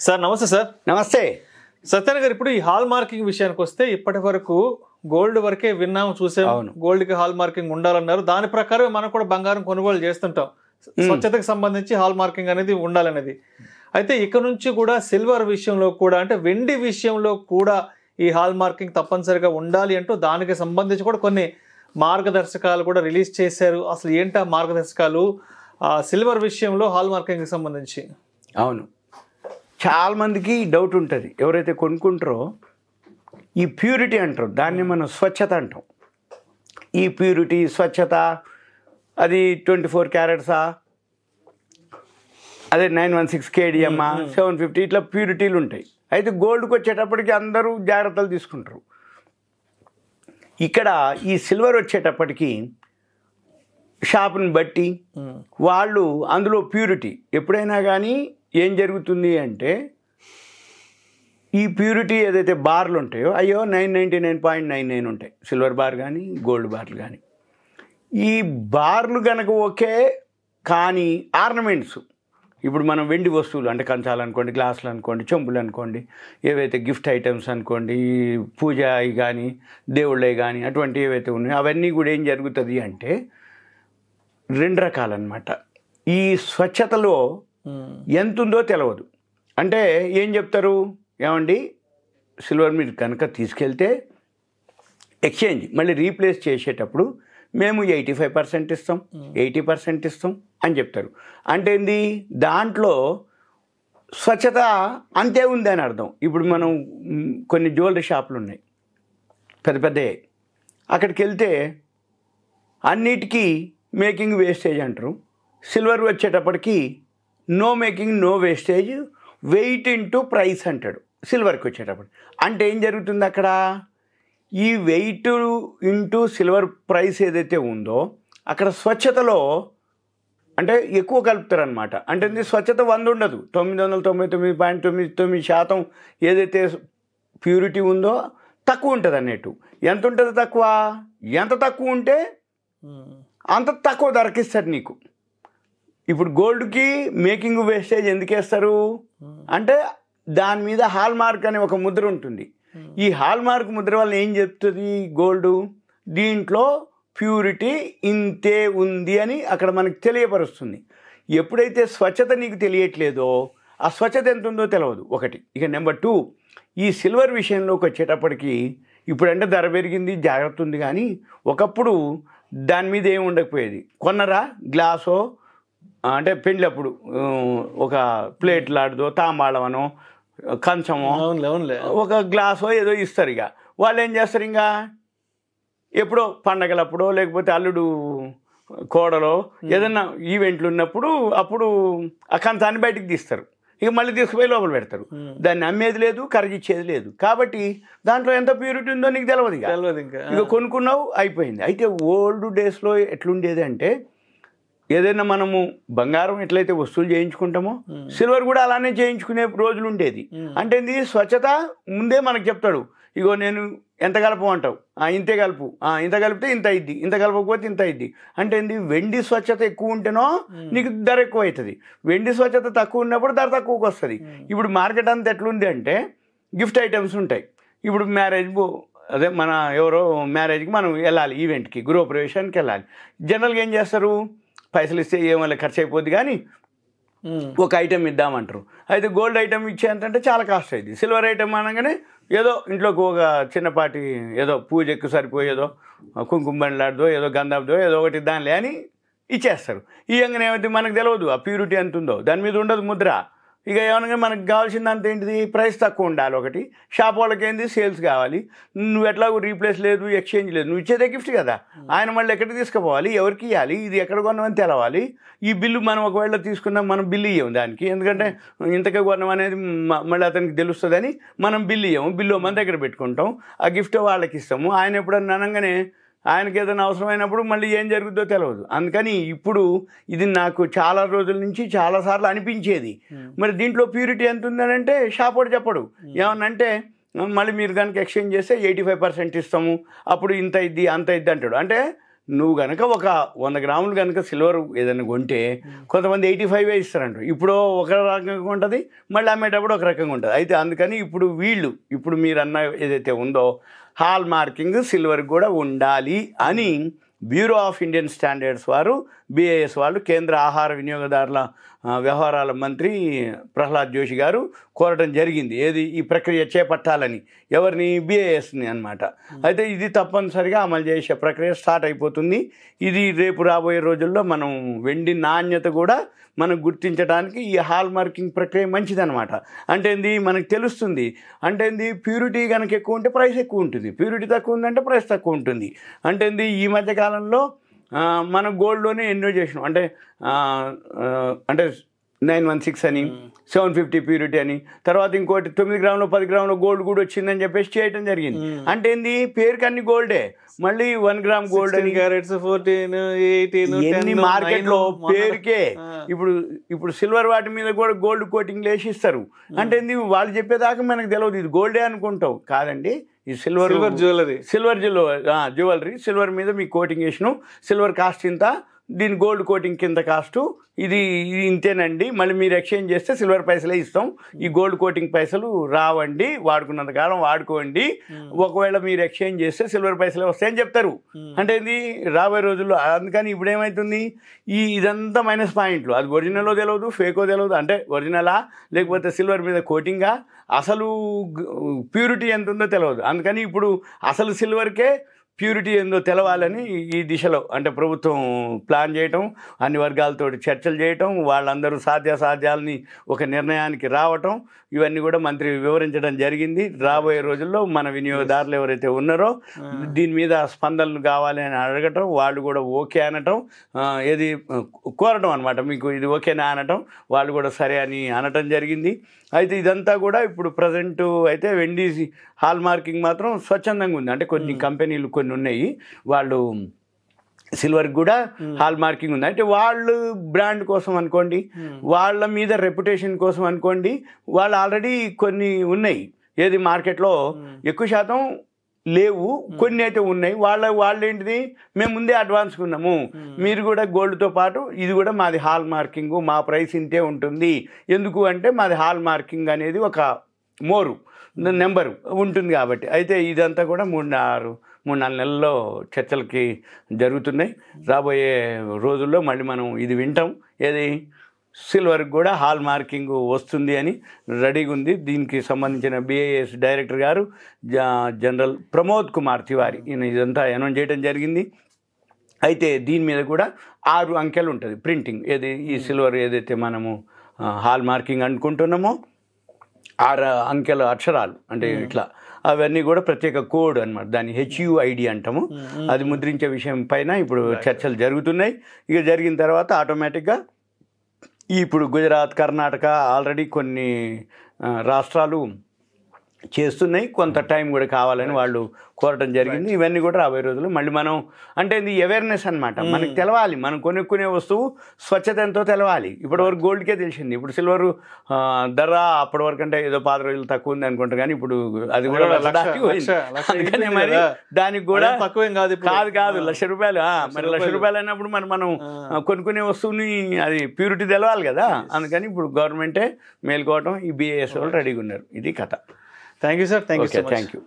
Sir నమస్తే sir. నమస్తే సత్యనారాయణ గారు, ఇప్పుడు ఈ హాల్ మార్కింగ్ విషయానికి వస్తే ఇప్పటి వరకు గోల్డ్ వరకే విన్నాము, చూసాము. గోల్డ్ కి హాల్ మార్కింగ్ ఉండాలన్నారు. దాని ప్రకారం మనం కూడా బంగారం కొనుగోలు చేస్తుంటాం. స్వచ్ఛతకు సంబంధించి హాల్ మార్కింగ్ అనేది ఉండాలనేది. అయితే ఇక నుంచి కూడా సిల్వర్ విషయంలో కూడా, అంటే వెండి విషయంలో కూడా ఈ హాల్ మార్కింగ్ తప్పనిసరిగా ఉండాలి అంటూ దానికి సంబంధించి కూడా కొన్ని మార్గదర్శకాలు కూడా రిలీజ్ చేశారు. అసలు ఏంటి ఆ మార్గదర్శకాలు సిల్వర్ విషయంలో హాల్ మార్కింగ్కి సంబంధించి? అవును, చాలా మందికి డౌట్ ఉంటుంది. ఎవరైతే కొనుక్కుంటారో ఈ ప్యూరిటీ అంటారు, దాన్ని మనం స్వచ్ఛత అంటాం. ఈ ప్యూరిటీ స్వచ్ఛత అది 24 క్యారెట్సా, అదే 916 కేడిఎమ్మా, 750 ఇట్లా ప్యూరిటీలు ఉంటాయి. అయితే గోల్డ్కి వచ్చేటప్పటికి అందరూ జాగ్రత్తలు తీసుకుంటారు. ఇక్కడ ఈ సిల్వర్ వచ్చేటప్పటికి షాప్ని బట్టి వాళ్ళు అందులో ప్యూరిటీ ఎప్పుడైనా కానీ ఏం జరుగుతుంది అంటే, ఈ ప్యూరిటీ ఏదైతే బార్లు ఉంటాయో అయ్యో 999.99 ఉంటాయి సిల్వర్ బార్ కానీ గోల్డ్ బార్లు కానీ. ఈ బార్లు కనుక ఓకే, కానీ ఆర్నమెంట్స్ ఇప్పుడు మనం వెండి వస్తువులు అంటే కంచాలు అనుకోండి, గ్లాసులు అనుకోండి, చెంపులు అనుకోండి, ఏవైతే గిఫ్ట్ ఐటమ్స్ అనుకోండి, పూజ అవి కానీ దేవుళ్ళవి కానీ అటువంటి ఏవైతే ఉన్నాయో అవన్నీ కూడా ఏం జరుగుతుంది అంటే రెండు రకాలన్నమాట. ఈ స్వచ్ఛతలో ఎంత ఉందో తెలియదు. అంటే ఏం చెప్తారు, ఏమండి సిల్వర్ మీరు కనుక తీసుకెళ్తే ఎక్స్చేంజ్ మళ్ళీ రీప్లేస్ చేసేటప్పుడు మేము 85% ఇస్తాం, 80% ఇస్తాం అని చెప్తారు. అంటే ఏంది, దాంట్లో స్వచ్ఛత అంతే ఉంది అని అర్థం. ఇప్పుడు మనం కొన్ని జ్యువెలరీ షాపులు ఉన్నాయి పెద్ద పెద్దవి, అక్కడికి వెళ్తే అన్నిటికీ మేకింగ్ వేస్టేజ్ అంటారు. సిల్వర్ వచ్చేటప్పటికి no making no wastage, weight into price అంటాడు సిల్వర్కి వచ్చేటప్పుడు. అంటే ఏం జరుగుతుంది అక్కడ, ఈ వెయిట్ ఇంటూ సిల్వర్ ప్రైస్ ఏదైతే ఉందో అక్కడ స్వచ్ఛతలో అంటే ఎక్కువ కలుపుతారనమాట. అంటే స్వచ్ఛత 100 ఉండదు, 999.99% ఏదైతే ప్యూరిటీ ఉందో తక్కువ ఉంటుంది అన్నట్టు. ఎంత ఉంటుంది తక్కువ, ఎంత తక్కువ ఉంటే అంత తక్కువ ధరకిస్తారు నీకు. ఇప్పుడు గోల్డ్కి మేకింగ్ వేస్టేజ్ ఎందుకు వేస్తారు అంటే దాని మీద హాల్ మార్క్ అనే ఒక ముద్ర ఉంటుంది. ఈ హాల్ మార్క్ ముద్ర వల్ల ఏం చెప్తుంది గోల్డ్, దీంట్లో ప్యూరిటీ ఇంతే ఉంది అని అక్కడ మనకు తెలియపరుస్తుంది. ఎప్పుడైతే స్వచ్ఛత నీకు తెలియట్లేదో ఆ స్వచ్ఛత ఎంత ఉందో తెలియదు ఒకటి. ఇక నెంబర్ 2, ఈ సిల్వర్ విషయంలోకి వచ్చేటప్పటికి ఇప్పుడంటే ధర పెరిగింది, జాగ్రత్త ఉంది, కానీ ఒకప్పుడు దాని మీద ఏమి ఉండకపోయేది. కొన్నరా గ్లాసో అంటే పెళ్ళప్పుడు ఒక ప్లేట్ లాంటిదో తాంబాళమనో కంచమో ఒక గ్లాసో ఏదో ఇస్తారు. ఇక వాళ్ళు ఏం చేస్తారు, ఇంకా ఎప్పుడో పండగలప్పుడో లేకపోతే అల్లుడు కోడలో ఏదన్నా ఈవెంట్లు ఉన్నప్పుడు అప్పుడు ఆ కంచాన్ని బయటికి తీస్తారు. ఇక మళ్ళీ తీసుకుపోయి లోపల పెడతారు. దాన్ని అమ్మేది లేదు, కరిగిచ్చేది లేదు. కాబట్టి దాంట్లో ఎంత ప్యూరిటీ ఉందో నీకు తెలియదు. ఇక కొనుక్కున్నావు అయిపోయింది. అయితే ఓల్డ్ డేస్లో ఎట్లుండేది అంటే, ఏదైనా మనము బంగారం ఎట్లయితే వస్తువులు చేయించుకుంటామో సిల్వర్ కూడా అలానే చేయించుకునే రోజులు ఉండేది. అంటే ఇది స్వచ్ఛత ముందే మనకు చెప్తాడు. ఇగో నేను ఎంత కలపమంటావు, ఇంతే కలుపు, ఇంత కలిపితే ఇంత అయింది, ఇంత కలపకపోతే ఇంత అయింది. అంటే ఏంది, వెండి స్వచ్ఛత ఎక్కువ ఉంటేనో నీకు ధర ఎక్కువ అవుతుంది, వెండి స్వచ్ఛత తక్కువ ఉన్నప్పుడు ధర తక్కువకి వస్తుంది. ఇప్పుడు మార్కెట్ అంతా ఎట్లుంది అంటే గిఫ్ట్ ఐటమ్స్ ఉంటాయి. ఇప్పుడు మ్యారేజ్ అదే మన ఎవరో మ్యారేజ్కి మనం వెళ్ళాలి, ఈవెంట్కి గృహప్రవేశానికి వెళ్ళాలి. జనరల్గా ఏం చేస్తారు, పైసలు ఇస్తే ఏమో ఖర్చు అయిపోద్ది కానీ ఒక ఐటెం ఇద్దామంటారు. అయితే గోల్డ్ ఐటమ్ ఇచ్చేంతంటే చాలా కాస్ట్ అయింది. సిల్వర్ ఐటమ్ అనగానే ఏదో ఇంట్లోకి ఒక చిన్నపాటి ఏదో పూజకు సరిపోయేదో కుంకుమ బండ్లాడదో ఏదో గంధందో ఏదో ఒకటి దానిలే అని ఇచ్చేస్తారు. ఈ విధంగా ఏమైతే మనకు తెలియదు ఆ ప్యూరిటీ ఎంత ఉందో, దాని మీద ఉండదు ముద్ర. ఇక ఏమనగా మనకు కావాల్సిందంత ఏంటిది, ప్రైస్ తక్కువ ఉండాలి ఒకటి. షాప్ వాళ్ళకి ఏంది, సేల్స్ కావాలి. నువ్వు ఎట్లాగో రీప్లేస్ లేదు, ఎక్స్చేంజ్ లేదు, నువ్వు ఇచ్చేదే గిఫ్ట్ కదా. ఆయన మళ్ళీ ఎక్కడికి తీసుకుపోవాలి, ఎవరికి ఇవ్వాలి, ఇది ఎక్కడ కొన్నామని తెలవాలి. ఈ బిల్లు మనం ఒకవేళ తీసుకున్నాం, మనం బిల్లు ఇవ్వము దానికి, ఎందుకంటే ఇంతకే కొన్నాం అనేది మళ్ళీ అతనికి తెలుస్తుందని మనం బిల్లు ఇవ్వము. బిల్లు మన దగ్గర పెట్టుకుంటాం, ఆ గిఫ్ట్ వాళ్ళకి ఇస్తాము. ఆయన ఎప్పుడన్నా అనగానే ఆయనకి ఏదైనా అవసరమైనప్పుడు మళ్ళీ ఏం జరుగుతుందో తెలియదు. అందుకని ఇప్పుడు ఇది నాకు చాలా రోజుల నుంచి చాలాసార్లు అనిపించేది, మరి దీంట్లో ప్యూరిటీ ఎంత ఉందనంటే షాప్ వాడు చెప్పడు. ఏమన్నంటే మళ్ళీ మీరు కనుక ఎక్స్చేంజ్ చేస్తే 85% ఇస్తాము, అప్పుడు ఇంత ఇద్ది అంత ఇద్ది అంటాడు. అంటే నువ్వు కనుక ఒక 100 గ్రాములు కనుక సిల్వర్ ఏదైనా కొంటే కొంతమంది 85 ఇస్తారంట. ఇప్పుడు ఒక రకంగా ఉంటుంది, మళ్ళీ అమ్మేటప్పుడు ఒక రకంగా ఉంటుంది. అయితే అందుకని ఇప్పుడు మీరు అన్న ఏదైతే ఉందో హాల్ మార్కింగ్ సిల్వర్ కూడా ఉండాలి అని బ్యూరో ఆఫ్ ఇండియన్ స్టాండర్డ్స్ వారు, BIS వాళ్ళు, కేంద్ర ఆహార వినియోగదారుల వ్యవహారాల మంత్రి ప్రహ్లాద్ జోషి గారు కోరడం జరిగింది. ఈ ప్రక్రియ చేపట్టాలని, ఎవరిని? BISని అన్నమాట. అయితే ఇది తప్పనిసరిగా అమలు చేసే ప్రక్రియ స్టార్ట్ అయిపోతుంది. ఇది రేపు రాబోయే రోజుల్లో మనం వెండి నాణ్యత కూడా మనం గుర్తించడానికి ఈ హాల్ మార్కింగ్ ప్రక్రియ మంచిదన్నమాట. అంటే ఏంది, మనకు తెలుస్తుంది. అంటే ఏంది, ప్యూరిటీ కనుక ఎక్కువ ఉంటే ప్రైస్ ఎక్కువ ఉంటుంది, ప్యూరిటీ తక్కువ ఉందంటే ప్రైస్ తక్కువ ఉంటుంది. అంటే ఏంది, ఈ మధ్యకాలంలో మన గోల్డ్లోనే ఎన్నో చేసినాం. అంటే 916 అని, 750 ప్యూరిటీ అని, తర్వాత ఇంకోటి 9 గ్రాములు 10 గ్రాముల గోల్డ్ కూడా వచ్చిందని చెప్పేసి చేయడం జరిగింది. అంటే ఏంది, పేరుకి అన్ని గోల్డే, మళ్ళీ 1 గ్రామ్ గోల్డ్ అని 14, 18, ఎన్ని మార్కెట్లో పేరుకే. ఇప్పుడు సిల్వర్ వాటి మీద కూడా గోల్డ్ కోటింగ్ వేసి ఇస్తారు. అంటే ఏంది, వాళ్ళు చెప్పేదాకా మనకు తెలియదు ఇది గోల్డే అనుకుంటావు. కాదండి, ఈ సిల్వర్ జ్యువెలరీ, సిల్వర్ మీద మీకు కోటింగ్ వేసినాం, సిల్వర్ కాస్ట్ ఇంత, దీని గోల్డ్ కోటింగ్ కింద కాస్టు ఇది ఇంతేనండి, మళ్ళీ మీరు ఎక్స్చేంజ్ చేస్తే సిల్వర్ పైసలే ఇస్తాం, ఈ గోల్డ్ కోటింగ్ పైసలు రావండి, వాడుకున్నంత కాలం వాడుకోండి, ఒకవేళ మీరు ఎక్స్చేంజ్ చేస్తే సిల్వర్ పైసలే వస్తాయని చెప్తారు. అంటే ఇది రాబోయే రోజుల్లో. అందుకని ఇప్పుడు ఏమవుతుంది, ఇదంతా మైనస్ పాయింట్లు. అది ఒరిజినల్లో తెలియదు, ఫేకో తెలియదు. అంటే ఒరిజినలా లేకపోతే సిల్వర్ మీద కోటింగా, అసలు ప్యూరిటీ ఎంత ఉందో తెలియదు. అందుకని ఇప్పుడు అసలు సిల్వర్కే ప్యూరిటీ ఏందో తెలవాలని ఈ దిశలో అంటే ప్రభుత్వం ప్లాన్ చేయటం, అన్ని వర్గాలతో చర్చలు చేయటం, వాళ్ళందరూ సాధ్యాసాధ్యాలని ఒక నిర్ణయానికి రావటం, ఇవన్నీ కూడా మంత్రి వివరించడం జరిగింది. రాబోయే రోజుల్లో మన వినియోగదారులు ఎవరైతే ఉన్నారో దీని మీద స్పందనలు కావాలి అని అడగటం, వాళ్ళు కూడా ఓకే అనటం, ఏది కోరటం అనమాట, మీకు ఇది ఓకేనా అనటం, వాళ్ళు కూడా సరే అని అనటం జరిగింది. అయితే ఇదంతా కూడా ఇప్పుడు ప్రజెంట్ అయితే వెండి హాల్ మార్కింగ్ మాత్రం స్వచ్ఛందంగా ఉంది. అంటే కొన్ని కంపెనీలు కొన్ని ఉన్నాయి, వాళ్ళు సిల్వర్కి కూడా హాల్ మార్కింగ్ ఉంది. అంటే వాళ్ళు బ్రాండ్ కోసం అనుకోండి, వాళ్ళ మీద రెప్యుటేషన్ కోసం అనుకోండి, వాళ్ళు ఆల్రెడీ కొన్ని ఉన్నాయి. ఏది మార్కెట్లో ఎక్కువ శాతం లేవు, కొన్ని అయితే ఉన్నాయి. వాళ్ళు ఏంటిది, మేము ముందే అడ్వాన్స్ ఉన్నాము, మీరు కూడా గోల్డ్తో పాటు ఇది కూడా మాది హాల్ మార్కింగ్, మా ప్రైస్ ఇంతే ఉంటుంది. ఎందుకు అంటే మాది హాల్ మార్కింగ్ అనేది ఒక నెంబరు ఉంటుంది కాబట్టి. అయితే ఇదంతా కూడా 3-4 నెలల్లో చర్చలకి జరుగుతున్నాయి. రాబోయే రోజుల్లో మళ్ళీ మనం ఇది వింటాం, ఏది సిల్వర్కి కూడా హాల్ మార్కింగ్ వస్తుంది అని రెడీగా ఉంది. దీనికి సంబంధించిన BIS డైరెక్టర్ గారు జనరల్ ప్రమోద్ కుమార్ తివారీ, ఈయన ఇదంతా అనౌన్స్ చేయడం జరిగింది. అయితే దీని మీద కూడా 6 అంకెలు ఉంటుంది ప్రింటింగ్, ఏది ఈ సిల్వర్ ఏదైతే మనము హాల్ మార్కింగ్ అనుకుంటున్నామో 6 అంకెల అక్షరాలు, అంటే ఇట్లా అవన్నీ కూడా ప్రత్యేక కోడ్ అనమాట, దాన్ని HUID అంటాము. అది ముద్రించే విషయం పైన ఇప్పుడు చర్చలు జరుగుతున్నాయి. ఇక జరిగిన తర్వాత ఆటోమేటిక్గా ఇప్పుడు గుజరాత్, కర్ణాటక ఆల్రెడీ కొన్ని రాష్ట్రాలు చేస్తున్నాయి, కొంత టైం కూడా కావాలని వాళ్ళు కోరటం జరిగింది. ఇవన్నీ కూడా రాబోయే రోజులు మళ్ళీ మనం అంటే ఇది అవేర్నెస్ అనమాట, మనకి తెలవాలి, మనం కొనుక్కునే వస్తువు స్వచ్ఛత ఎంతో తెలవాలి. ఇప్పటివరకు గోల్డ్కే తెలిసింది, ఇప్పుడు సిల్వర్ ధర అప్పటి వరకు అంటే ఏదో 10 రోజులు తక్కువ ఉంది అనుకుంటా, కానీ ఇప్పుడు అది కూడా అందుకనే మరి దానికి కూడా తక్కువేం కాదు ₹1,00,000. మరి ₹1,00,000 అయినప్పుడు మనం కొనుక్కునే వస్తువుని అది ప్యూరిటీ తెలవాలి కదా. అందుకని ఇప్పుడు గవర్నమెంటే మేల్కోవటం, ఈ BIS వాళ్ళు రెడీగా ఉన్నారు. ఇది కథ. Thank you sir. Thank you.